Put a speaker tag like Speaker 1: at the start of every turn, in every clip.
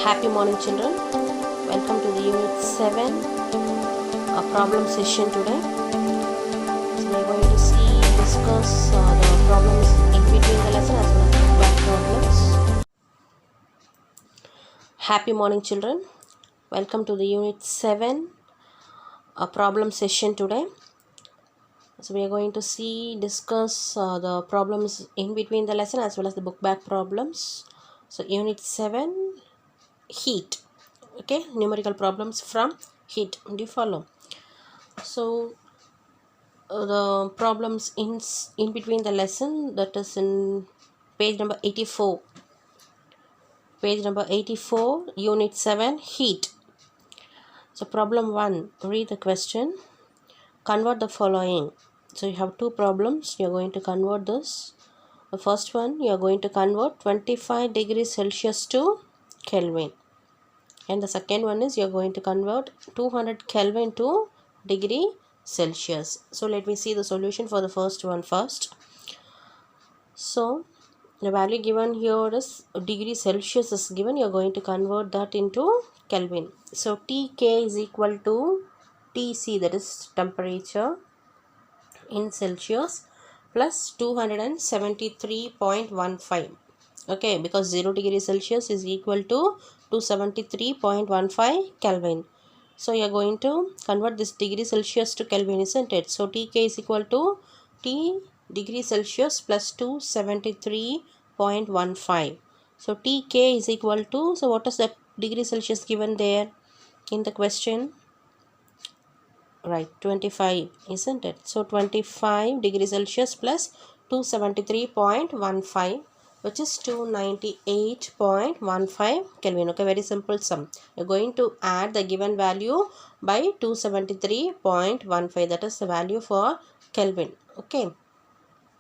Speaker 1: Happy morning, children. Welcome to the Unit 7 problem session today. So, we are going to discuss the problems in between the lesson as well as back problems. Happy morning, children. Welcome to the Unit 7 problem session today. So, we are going to discuss the problems in between the lesson as well as the book back problems. So, Unit 7 heat. Okay, numerical problems from heat. Do you follow? So the problems in between the lesson, that is in page number 84, unit 7 heat. So problem 1, read the question, convert the following. So you have two problems, you are going to convert this. The first one, you are going to convert 25 degrees Celsius to Kelvin, and the second one is you are going to convert 200 Kelvin to degree Celsius. So let me see the solution for the first one first. So the value given here is degree Celsius is given, you are going to convert that into Kelvin. So Tk is equal to Tc, that is temperature in Celsius, plus 273.15. okay, because 0 degree Celsius is equal to 273.15 Kelvin. So you are going to convert this degree Celsius to Kelvin, isn't it? So Tk is equal to T degree Celsius plus 273.15. So Tk is equal to, so what is the degree Celsius given there in the question? Right, 25, isn't it? So 25 degrees Celsius plus 273.15, which is 298.15 Kelvin. Okay, very simple sum. You're going to add the given value by 273.15, that is the value for Kelvin. Okay,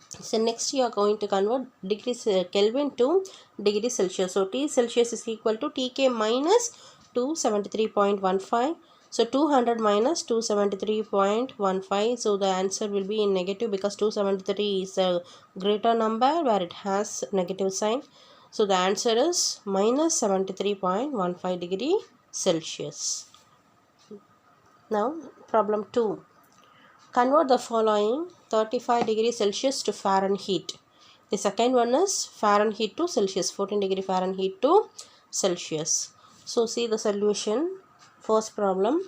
Speaker 1: so next you are going to convert degrees Kelvin to degree Celsius. So T Celsius is equal to Tk minus 273.15. So 200 minus 273.15. So the answer will be in negative because 273 is a greater number where it has negative sign. So the answer is minus 73.15 degree Celsius. Now problem 2. Convert the following 35 degrees Celsius to Fahrenheit. The second one is Fahrenheit to Celsius, 14 degree Fahrenheit to Celsius. So see the solution. First problem,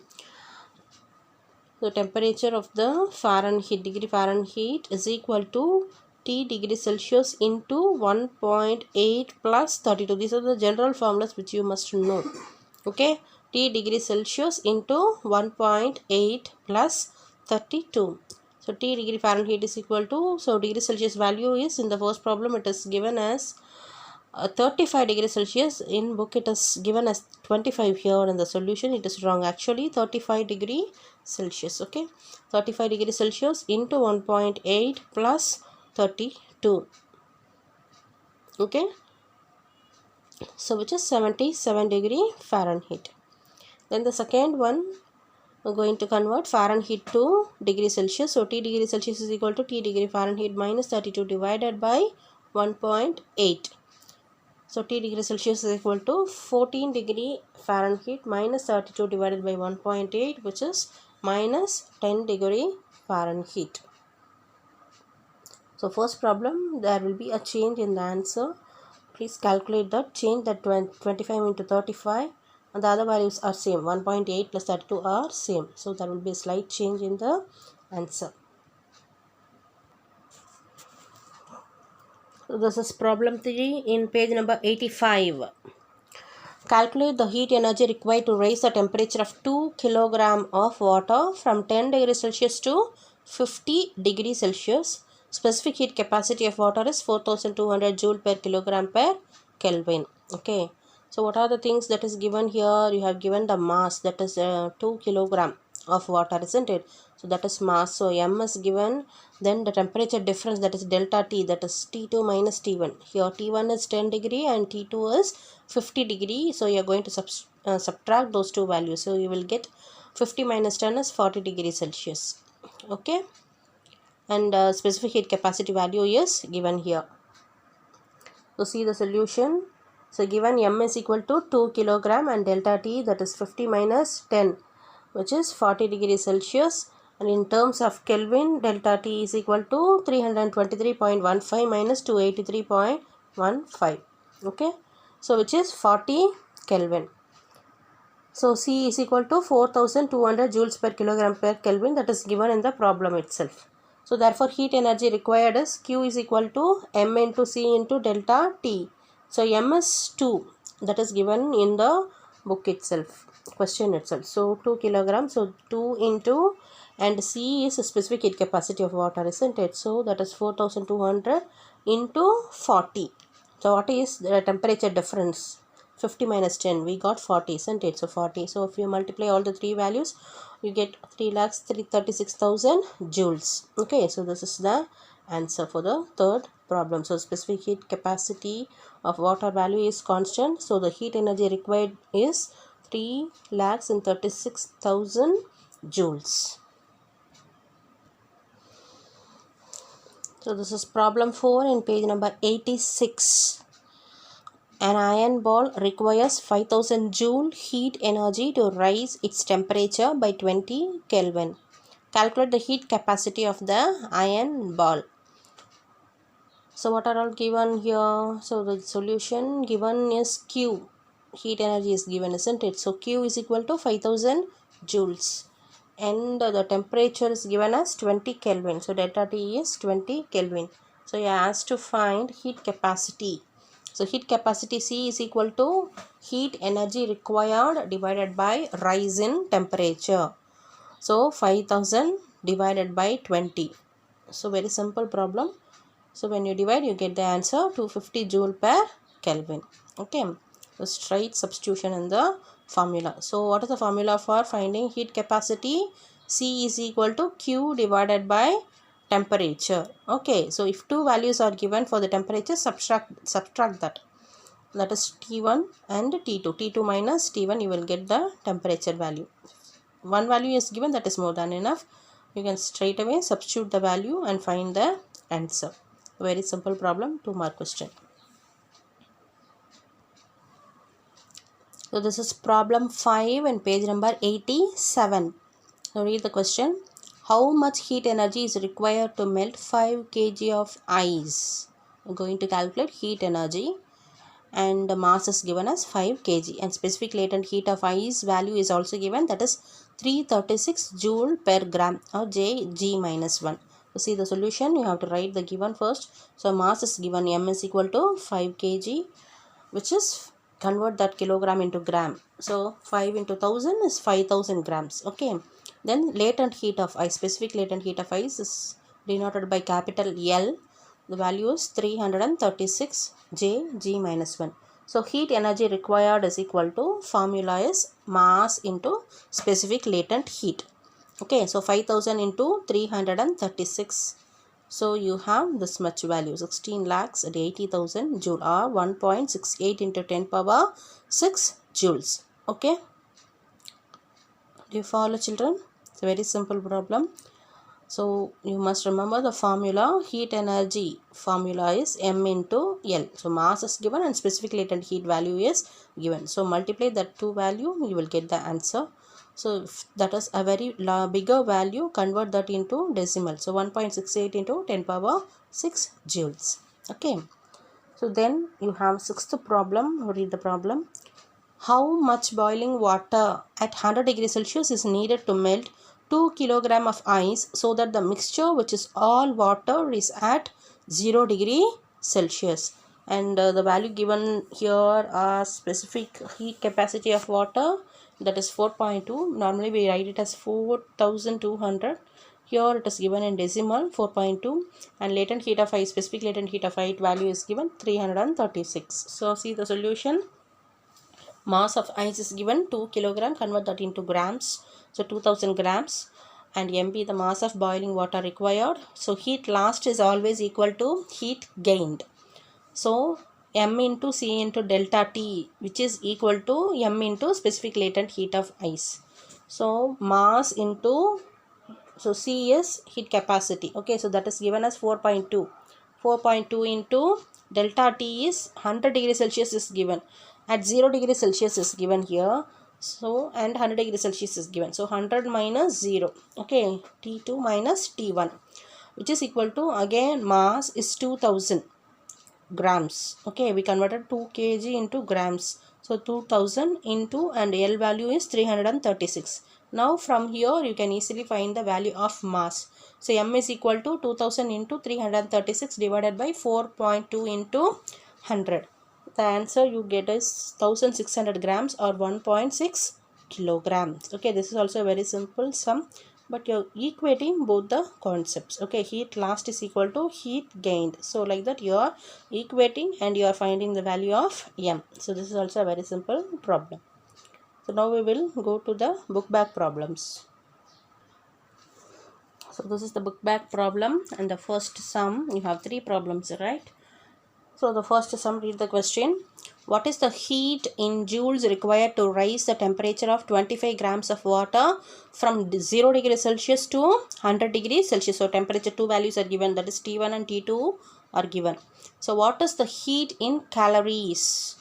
Speaker 1: the temperature of the Fahrenheit, degree Fahrenheit, is equal to T degree Celsius into 1.8 plus 32. These are the general formulas which you must know. Okay, T degree Celsius into 1.8 plus 32. So T degree Fahrenheit is equal to, so degree Celsius value is, in the first problem it is given as 35 degrees Celsius. In book it is given as 25. Here in the solution it is wrong, actually 35 degree Celsius. Okay, 35 degrees Celsius into 1.8 plus 32. Okay, so which is 77 degree Fahrenheit. Then the second one, we're going to convert Fahrenheit to degree Celsius. So T degree Celsius is equal to T degree Fahrenheit minus 32 divided by 1.8. So T degree Celsius is equal to 14 degree Fahrenheit minus 32 divided by 1.8, which is minus 10 degree Fahrenheit. So first problem, there will be a change in the answer. Please calculate that, change that 25 into 35, and the other values are same, 1.8 plus 32 are same. So there will be a slight change in the answer. So this is problem 3 in page number 85. Calculate the heat energy required to raise the temperature of 2 kg of water from 10 degrees Celsius to 50 degrees Celsius. Specific heat capacity of water is 4200 joule per kilogram per Kelvin. Okay, so what are the things that is given here? You have given the mass, that is 2 kg of water, isn't it? So that is mass. So M is given. Then the temperature difference, that is delta T, that is T2 minus T1. Here T1 is 10 degree and T2 is 50 degree. So you are going to subtract those two values. So you will get 50 minus 10 is 40 degrees Celsius. Okay, and specific heat capacity value is given here. So see the solution. So given m is equal to 2 kilogram and delta T, that is 50 minus 10, which is 40 degrees Celsius. And in terms of Kelvin, delta T is equal to 323.15 minus 283.15. Okay. So which is 40 Kelvin. So C is equal to 4200 joules per kilogram per Kelvin, that is given in the problem itself. So therefore heat energy required is Q is equal to M into C into delta T. So M is 2, that is given in the book itself, question itself. So 2 kilograms, so 2 into, and C is a specific heat capacity of water, isn't it? So that is 4200 into 40. So what is the temperature difference? 50 minus 10, we got 40, isn't it? So 40. So if you multiply all the three values, you get 3,36,000 joules. Okay, so this is the answer for the third problem. So specific heat capacity of water value is constant. So the heat energy required is 3,36,000 joules. So this is problem 4 in page number 86. An iron ball requires 5000 joule heat energy to raise its temperature by 20 Kelvin. Calculate the heat capacity of the iron ball. So what are all given here? So the solution given is Q. Heat energy is given, isn't it? So Q is equal to 5000 joules. And the temperature is given as 20 Kelvin. So delta T is 20 Kelvin. So you are asked to find heat capacity. So heat capacity C is equal to heat energy required divided by rise in temperature. So 5000 divided by 20. So very simple problem. So when you divide, you get the answer 250 joule per Kelvin. Okay. So straight substitution in the formula. So what is the formula for finding heat capacity? C is equal to Q divided by temperature. Okay. So if two values are given for the temperature, subtract that. That is T1 and T2. T2 minus T1, you will get the temperature value. One value is given, that is more than enough. You can straight away substitute the value and find the answer. Very simple problem, 2 mark question. So this is problem 5 and page number 87. So read the question. How much heat energy is required to melt 5 kg of ice? I'm going to calculate heat energy, and the mass is given as 5 kg, and specific latent heat of ice value is also given, that is 336 joule per gram, or Jg minus 1. To see the solution, you have to write the given first. So mass is given, m is equal to 5 kg, which is, convert that kilogram into gram. So 5 into 1000 is 5000 grams. Okay. Then latent heat of ice, specific latent heat of ice is denoted by capital L. The value is 336 Jg minus 1. So heat energy required is equal to, formula is mass into specific latent heat. Okay, so 5000 into 336. So you have this much value, 16 lakhs at 80,000 joule, or 1.68 into 10 power 6 joules. Okay. Do you follow, children? It's a very simple problem. So you must remember the formula. Heat energy formula is m into L. So mass is given and specific latent heat value is given. So multiply that two value, you will get the answer. So if that is a very bigger value, convert that into decimal. So 1.68 into 10 power 6 joules. Okay. So then you have sixth problem. Read the problem. How much boiling water at 100 degrees Celsius is needed to melt 2 kilogram of ice, so that the mixture, which is all water, is at 0 degree Celsius? And the value given here are specific heat capacity of water, that is 4.2. Normally we write it as 4200. Here it is given in decimal 4.2, and latent heat of ice, specific latent heat of ice value is given 336. So see the solution. Mass of ice is given 2 kilogram, convert that into grams, so 2000 grams, and mb the mass of boiling water required. So heat lost is always equal to heat gained. So m into c into delta t, which is equal to m into specific latent heat of ice. So mass into, so c is heat capacity. Okay, so that is given as 4.2. 4.2 into delta T is 100 degrees Celsius is given. At 0 degrees Celsius is given here. So, and 100 degrees Celsius is given. So, 100 minus 0. Okay, T2 minus T1, which is equal to, again, mass is 2000 grams. Okay, we converted 2 kg into grams. So, 2000 into, and L value is 336. Now, from here, you can easily find the value of mass. So, M is equal to 2000 into 336 divided by 4.2 into 100. The answer you get is 1600 grams or 1.6 kilograms. Okay, this is also a very simple sum, but you're equating both the concepts. Okay, heat lost is equal to heat gained. So like that you are equating and you are finding the value of M. So this is also a very simple problem. So now we will go to the book back problems. So this is the book back problem, and the first sum, you have 3 problems, right? So the first sum, read the question. What is the heat in joules required to raise the temperature of 25 grams of water from 0 degrees Celsius to 100 degrees Celsius? So temperature 2 values are given, that is T1 and T2 are given. So what is the heat in calories?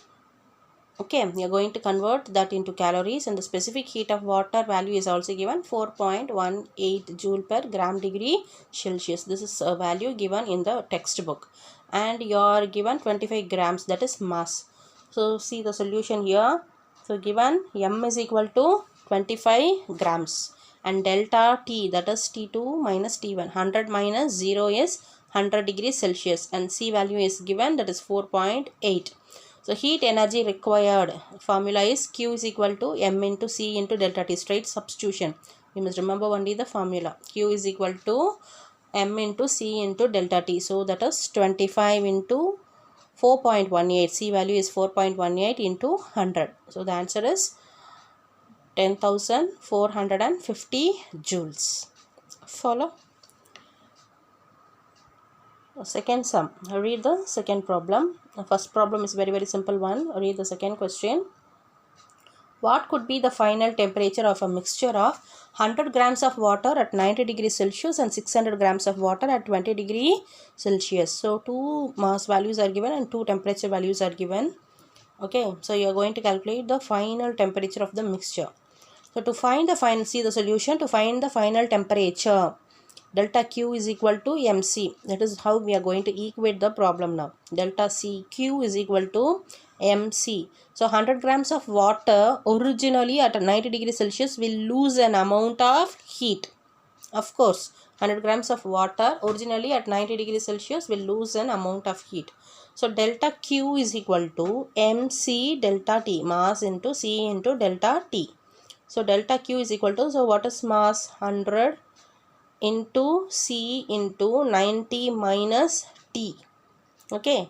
Speaker 1: Okay, we are going to convert that into calories, and the specific heat of water value is also given, 4.18 joule per gram degree Celsius. This is a value given in the textbook, and you are given 25 grams, that is mass. So see the solution here. So given M is equal to 25 grams and delta T, that is T2 minus T1, 100 minus 0 is 100 degrees Celsius, and C value is given, that is 4.8. So heat energy required formula is Q is equal to M into C into delta T, straight substitution. You must remember only the formula. Q is equal to M into C into delta T. So that is 25 into 4.18. C value is 4.18 into 100. So the answer is 10,450 joules. Follow? Second sum. Read the second problem. The first problem is very simple one. Read the second question. What could be the final temperature of a mixture of 100 grams of water at 90 degrees Celsius and 600 grams of water at 20 degrees Celsius? So 2 mass values are given and 2 temperature values are given. Okay, so you are going to calculate the final temperature of the mixture. So to find the final, see the solution. To find the final temperature, delta Q is equal to MC. That is how we are going to equate the problem now. Delta CQ is equal to MC. So 100 grams of water originally at 90 degrees Celsius will lose an amount of heat. Of course, 100 grams of water originally at 90 degrees Celsius will lose an amount of heat. So delta Q is equal to MC delta T, mass into C into delta T. So delta Q is equal to, so what is mass? 100 into C into 90 minus T. Okay.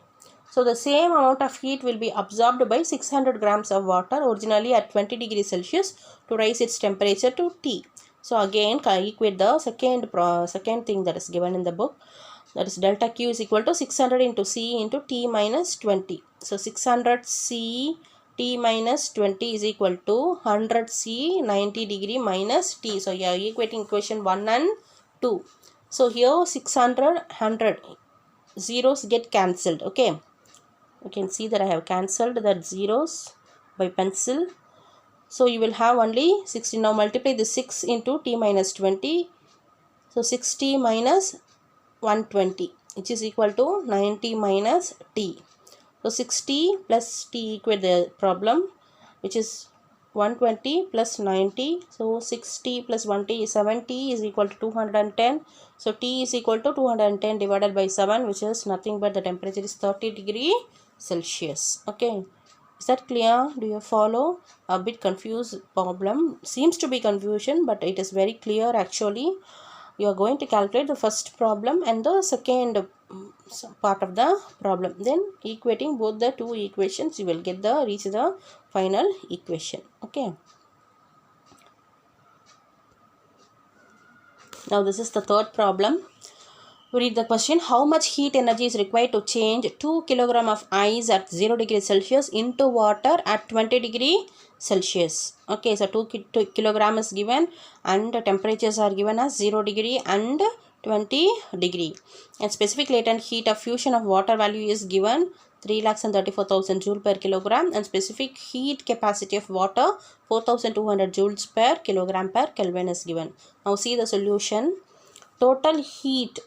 Speaker 1: So the same amount of heat will be absorbed by 600 grams of water originally at 20 degrees Celsius to raise its temperature to T. So again equate the second thing that is given in the book. That is delta Q is equal to 600 into C into T minus 20. So 600 C T minus 20 is equal to 100 C 90 degree minus T. So you are equating equation 1 and 2. So here 600, 100, zeros get cancelled. Okay, you can see that I have cancelled that zeros by pencil. So you will have only 60. Now multiply the 6 into T minus 20. So 60 minus 120, which is equal to 90 minus T. So 60 plus T, equate the problem, which is 120 plus 90. So 60 plus 120 is 70 is equal to 210. So T is equal to 210 divided by 7, which is nothing but the temperature is 30 degree Celsius. Okay, is that clear? Do you follow? A bit confused problem, seems to be confusion, but it is very clear actually. You are going to calculate the first problem and the second part of the problem. Then equating both the two equations, you will get reach the final equation. Okay. Now this is the third problem. Read the question. How much heat energy is required to change 2 kg of ice at 0 degrees Celsius into water at 20 degree Celsius? Okay, so 2 kg is given and the temperatures are given as 0 degree and 20 degree. And specific latent heat of fusion of water value is given 3,34,000 joule per kilogram, and specific heat capacity of water 4,200 joules per kilogram per Kelvin is given. Now see the solution. Total heat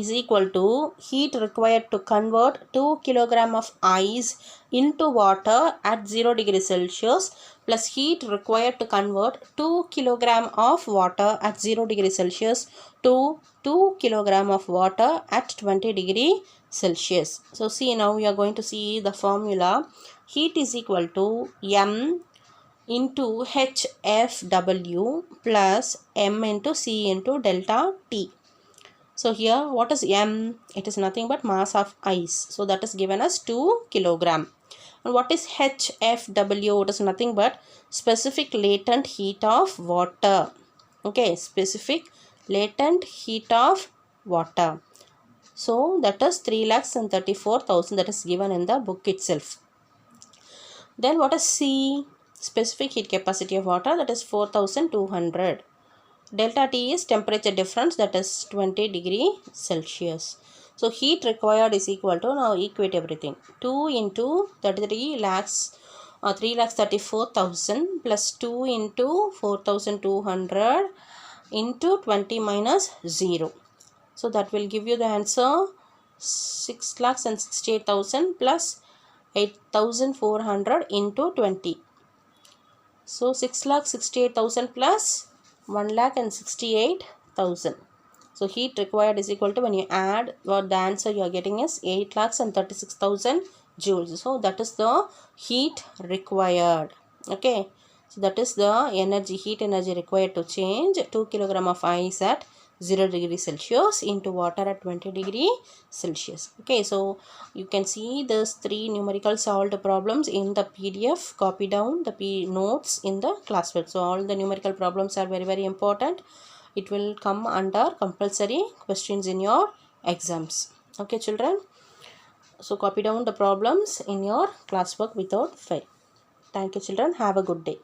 Speaker 1: is equal to heat required to convert 2 kilogram of ice into water at 0 degree Celsius plus heat required to convert 2 kilogram of water at 0 degree Celsius to 2 kilogram of water at 20 degree Celsius. So see, now we are going to see the formula. Heat is equal to M into HFW plus M into C into delta T. So here what is M? It is nothing but mass of ice. So that is given as 2 kilogram. And what is HFW? It is nothing but specific latent heat of water. Okay, specific latent heat of water. So that is 3,34,000, that is given in the book itself. Then what is C? Specific heat capacity of water, that is 4,200. Delta T is temperature difference, that is 20 degree Celsius. So heat required is equal to, now equate everything, 2 into 33 lakhs 3,34,000 plus 2 into 4,200 into 20 minus 0. So that will give you the answer 6,68,000 plus 8,400 into 20. So 6,68,000 plus 1,68,000. So heat required is equal to, when you add, what the answer you are getting is 8,36,000 joules. So that is the heat required. Okay. So that is the energy, heat energy required to change 2 kilogram of ice at 0 degree Celsius into water at 20 degree Celsius. Okay, so you can see these 3 numerical solved problems in the PDF. Copy down the notes in the classwork. So all the numerical problems are very, very important. It will come under compulsory questions in your exams. Okay, children. So copy down the problems in your classwork without fail. Thank you, children. Have a good day.